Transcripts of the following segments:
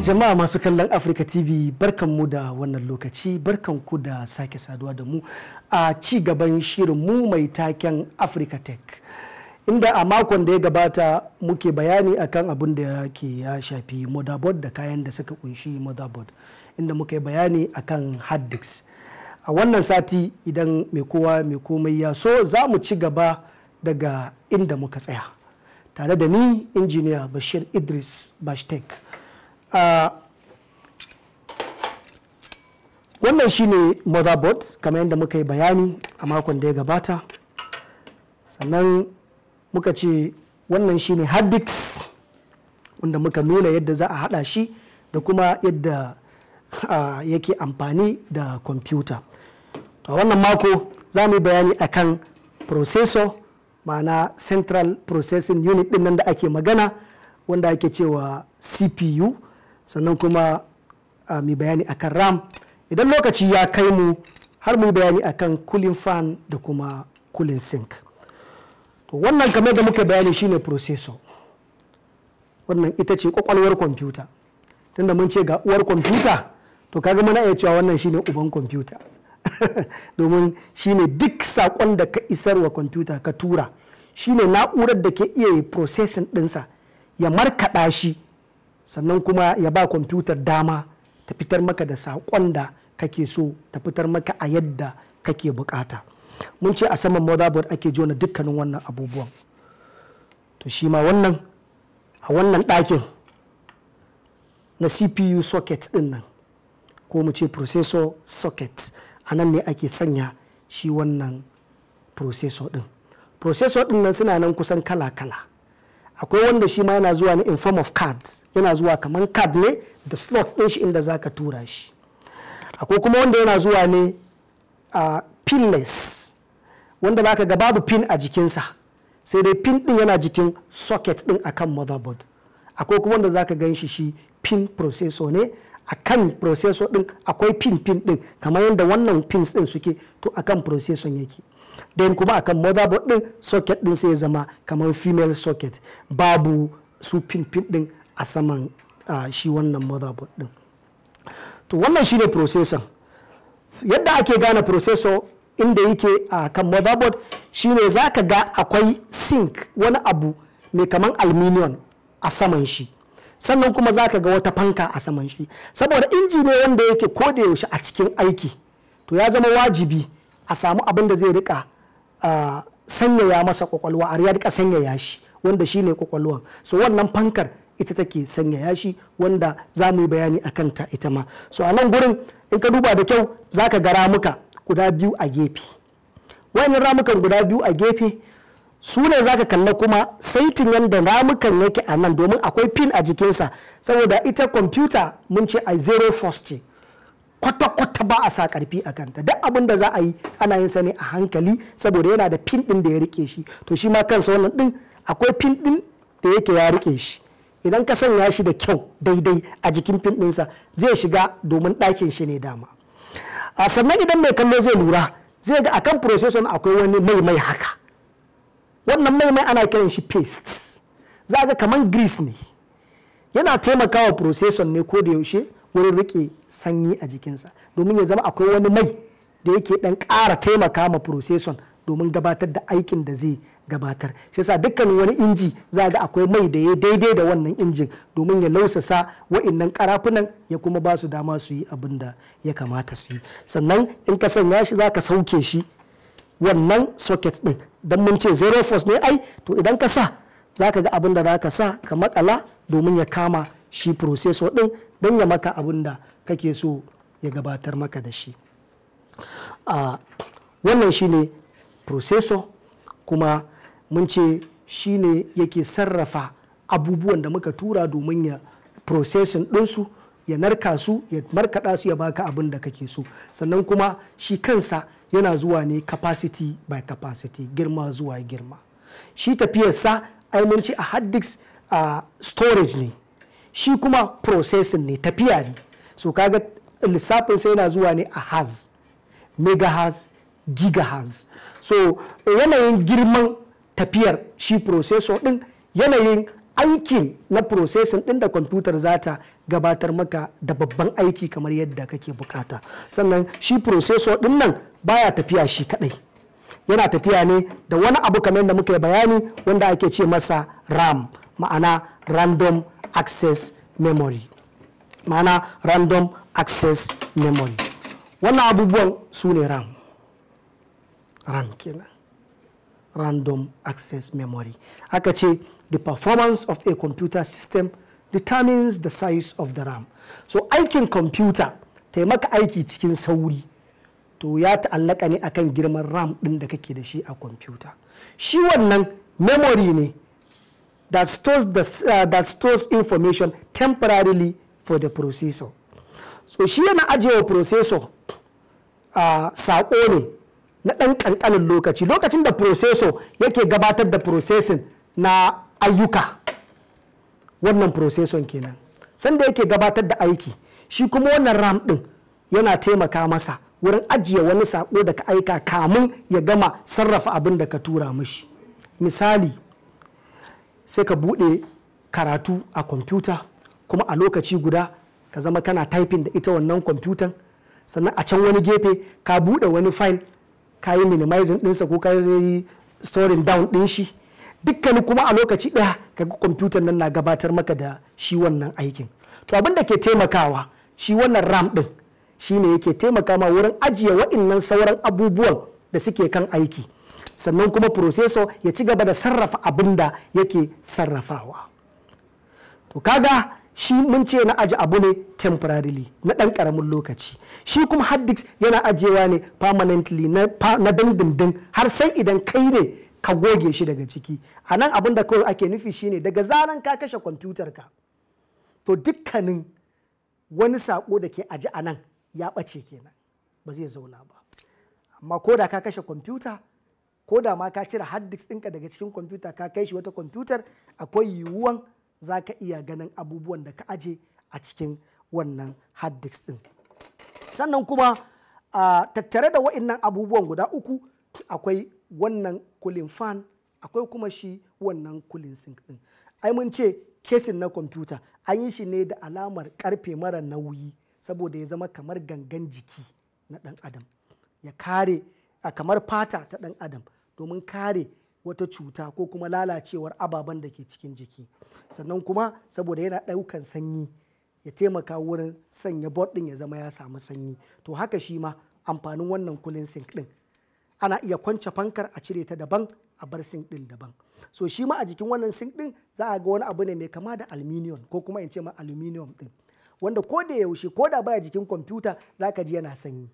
Jama'a masu kallon Africa TV, barkanmu da wannan lokaci, barkanku da sake saduwa da mu a ci gaban shirin mu mai taken Africa Tech. Inda a makon da ya gabata muke bayani akan abin da ya shafi motherboard da kayan da suka kunshi motherboard, inda muka yi bayani akan hard disk. A wannan sati idan mai kowa mai komai ya so za mu ci gaba daga inda muka tsaya. Tare da ni injiniya Bashir Idris Bashtek. Wannan shine motherboard kamar yadda muka yi bayani a makon da ya gabata. Sannan muka ce wannan shine hard disk wanda muka nuna yadda za a hada shi da kuma yadda yake amfani da kwamfuta. To wannan mako za mu yi bayani akan processor, ma'ana central processing unit din nan da ake magana, wanda ake cewa CPU. Sannan kuma mu bayani akan RAM. Idan lokaci ya kai mu har mu bayani akan cooling fan da kuma cooling sink. To wannan kamar da muka bayani shine processor. Wannan ita ce kwakwalwar kwamfuta. Tunda mun ce ga uwar kwamfuta, to kaga muna iya cewa wannan shine uban kwamfuta. Domin shine duk sakon da ka isarwa kwamfuta ka tura, shine na'urar da ke iya processing dinsa, ya markaɗa shi, sannan kuma ya ba kwamfutar dama ta fitar maka da sakon da kake so ta fitar maka a yadda kake bukata. Mun ce a saman motherboard ake jona dukkanin wannan abubuwan. To shi ma wannan a wannan ɗakin na CPU socket din nan, ko mu ce processor socket, a nan ne ake sanya shi wannan processor din. Processor din nan suna nan kusan kala-kala. Akwai wanda shi ma yana zuwa ne in form of card, yana zuwa kamar card ne da slot din shi inda zaka tura shi. Akwai kuma wanda yana zuwa ne pinless, wanda zaka ga babu pin a jikinsa, sai dai pin din yana jikin socket din akan motherboard. Akwai kuma wanda zaka gan shi pin processor ne, akan processor din akwai pin din kamar yadda wannan pins din suke, to akan processor yake. Then kuma akan motherboard din socket din sai ya zama kamar female socket, babu su pin din a saman shi wannan motherboard din. To wannan shine processor. Yadda ake gane processor inda yake a kan motherboard shine zaka ga akwai sink, wani abu mai kaman aluminium a saman shi, sannan kuma zaka ga wata fanka a saman shi. Saboda inji ne wanda yake koda yaushe a cikin aiki, to ya zama wajibi a samu abin da zai rika sanyaya masa kwakwalwa, a rika sanyaya shi, wanda shine kwakwalwan. So wannan fankar ita take sanyaya shi, wanda za mu yi bayani a kanta ita ma. So a nan gurin in ka duba da kyau zaka ga ramuka guda biyu a gefe. Wayannan ramukan guda biyu a gefe su ne zaka kalla kuma saitin yadda ramukan yake a nan, domin akwai pin a jikinsa. Saboda ita kwamfuta mun ce a zero force ce, kwata-kwata ba a sa karfi a kanta. Duk abin da za a yi ana yin sa ne a hankali, saboda yana da pin din da ya rike shi. To shi ma kansa wannan din akwai pin din da yake ya rike shi. Idan ka sanya shi da kyau daidai a jikin pin ɗinsa zai shiga, domin ɗakin shi ne dama. Sannan idan mai kallo zai lura, zai ga akan processor akwai wani mai haka. Wannan mai ana kiran shi paste. Za ga kaman grease ne, yana taimakawa processor ne ko da yaushe wurin rike sanyi a jikinsa, domin ya zama akwai wani mai da yake dan ƙara taimaka ma processor domin gabatar da aikin da zai gabatar. Shi yasa dukkan wani inji za ga akwai mai da ya daidai da wannan injin, domin ya lausasa wa'innan karafunan ya kuma ba su dama su yi abin da ya kamata su yi. Sannan in ka sanya shi za ka sauke shi wannan socket din, don mun ce zero force ne ai, to idan ka sa za ka ga abin da za ka sa ka makala domin ya kama shi processor din, don ya maka abin da kake so ya gabatar maka da shi. Wannan shine processor, kuma mun ce shine yake sarrafa abubuwan da muka tura domin ya processing ɗinsu, ya narka su, ya markaɗa su, ya baka abin da kake so. Sannan kuma shi kansa yana zuwa ne capacity by capacity, girma zuwa girma. Shi tafiyarsa ai mun ce a hard disk storage ne, shi kuma processing ne, tafiya ne. So kaga lissafin sai yana zuwa ne a hertz, megahertz, gigahertz. So yanayin girman tafiyar shi processor din, yanayin aikin na processing din da kwamfutar za ta gabatar maka da babban aiki kamar yadda kake bukata. Sannan shi processor din nan baya tafiya shi kadai, yana tafiya ne da wani abu kamar yadda muka yi bayani wanda ake ce masa RAM, ma'ana random access memory, ma'ana random access memory. Wannan abubuwan su ne RAM kenan, random access memory. Aka ce the performance of a computer system determines the size of the RAM. So aikin computer taimaka aiki cikin sauri to ya ta'allaka ne akan girman RAM din da kake da shi a computer. Shi wannan memory ne that stores information temporarily for the processor. So shi yana ajiyewa processor saƙo ne na ɗan ƙanƙanin lokaci, lokacin da processor yake gabatar da processing na ayyuka, wannan processor kenan sanda yake gabatar da aiki, shi kuma wannan RAM ɗin yana taimaka masa wurin ajiye wani saƙo da ka aika kamun ya gama sarrafa abin da ka tura mishi. Misali, sai ka buɗe karatu a kwamfuta kuma a lokaci guda ka zama kana typing da ita wannan kwamfutan, sannan a can wani gefe ka buɗe wani file ka yi minimizing ɗinsa ko ka yi storing down ɗin shi, dukkanin kuma a lokaci ɗaya kaga kwamfutan nan na gabatar maka da shi wannan aikin. To abin da ke taimakawa shi wannan RAM ɗin shi ne yake taimakawa wurin ajiye waɗannan sauran abubuwan da suke kan aiki, sannan kuma processor ya ci gaba da sarrafa abin da yake sarrafawa. To kaga shi mun ce na aji abu ne temporarily na ɗan ƙaramin lokaci, shi kuma hard disk yana ajiyewa ne permanently na dindindin har sai idan kai ne ka goge shi daga ciki. A nan abin da kawai ake nufi shine daga zaran ka kashe kwamfutar ka to dukkanin wani sako da ke aji a nan ya ɓace kenan, ba zai zauna ba. Amma ko da ka kashe kwamfuta, ko da ma ka cire hard disk ɗinka daga cikin kwamfuta ka kai shi wata kwamfutar, akwai yiwuwan za ka iya ganin abubuwan da ka aje a cikin wannan hard disk ɗin. Sannan kuma tattare da wa'innan abubuwan guda uku akwai wannan cooling fan, akwai kuma shi wannan cooling sink ɗin. Ai mun ce kesin na kwamfuta an yi shi ne da alamar karfe mara nauyi saboda ya zama kamar gangan jiki na ɗan adam, ya kare kamar fata ta ɗan adam domin kare wata cuta ko kuma lalacewar ababen da ke cikin jiki. Sannan kuma saboda yana ɗaukan sanyi ya taimaka wurin sanya board ɗin ya zama ya samu sanyi. To haka shi ma amfanin wannan cooling sink ɗin, ana iya kwance fankar a cire ta daban a bar sink ɗin daban. So shi ma a jikin wannan sink ɗin za a ga wani abu ne mai kama da aluminium ko kuma in ce ma aluminium ɗin, wanda ko da yaushe ko da baya jikin kwamfuta za ka ji yana sanyi.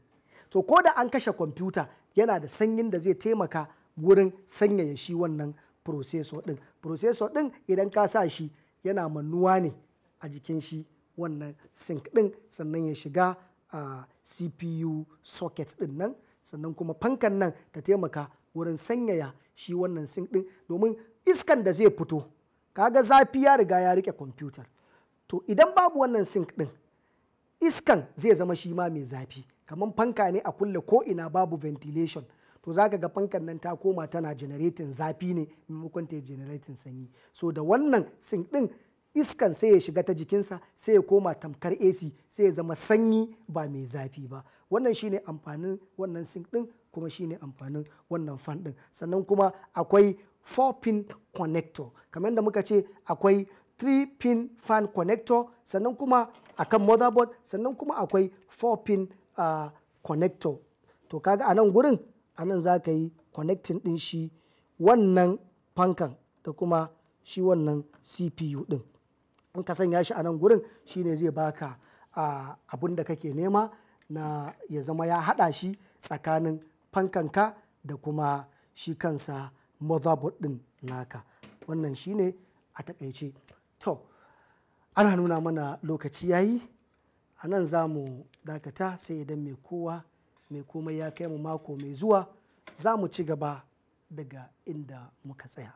To ko da an kashe kwamfuta yana da sanyin da zai taimaka wurin sanyaya shi wannan processor ɗin. Processor ɗin idan ka sa shi yana mannuwa ne a jikin shi wannan sink ɗin, sannan ya shiga a CPU socket ɗin nan, sannan kuma fankan nan ta taimaka wurin sanyaya shi wannan sink ɗin domin iskan da zai fito, kaga zafi ya riga ya rike kwamfutar. To idan babu wannan sink ɗin, iskan zai zama shi ma mai zafi, kamar fanka ne a kulle ko ina babu ventilation, to za ka ga fankan nan ta koma tana generating zafi ne maimakon ta generating sanyi. So da wannan sink ɗin iskan sai ya shiga ta jikinsa sai ya koma tamkar AC, sai ya zama sanyi ba mai zafi ba. Wannan shine amfanin wannan sink ɗin, kuma shine amfanin wannan fan ɗin. Sannan kuma akwai 4-pin connector, kamar da muka ce akwai 3-pin fan connector, sannan kuma akan motherboard, sannan kuma akwai 4-pin connector. To kaga a nan gurin, a nan za ka yi connecting ɗin shi wannan fankan da kuma shi wannan CPU ɗin. In ka sanya shi a nan gurin shine zai baka abin da kake nema na ya zama ya haɗa shi tsakanin fankanka da kuma shi kansa motherboard ɗin naka. Wannan shine a takaice. To ana nuna mana lokaci yayi, a nan za mu dakata, sai idan mai kowa mai komai ya kai mu mako mai zuwa za mu ci gaba daga inda muka tsaya.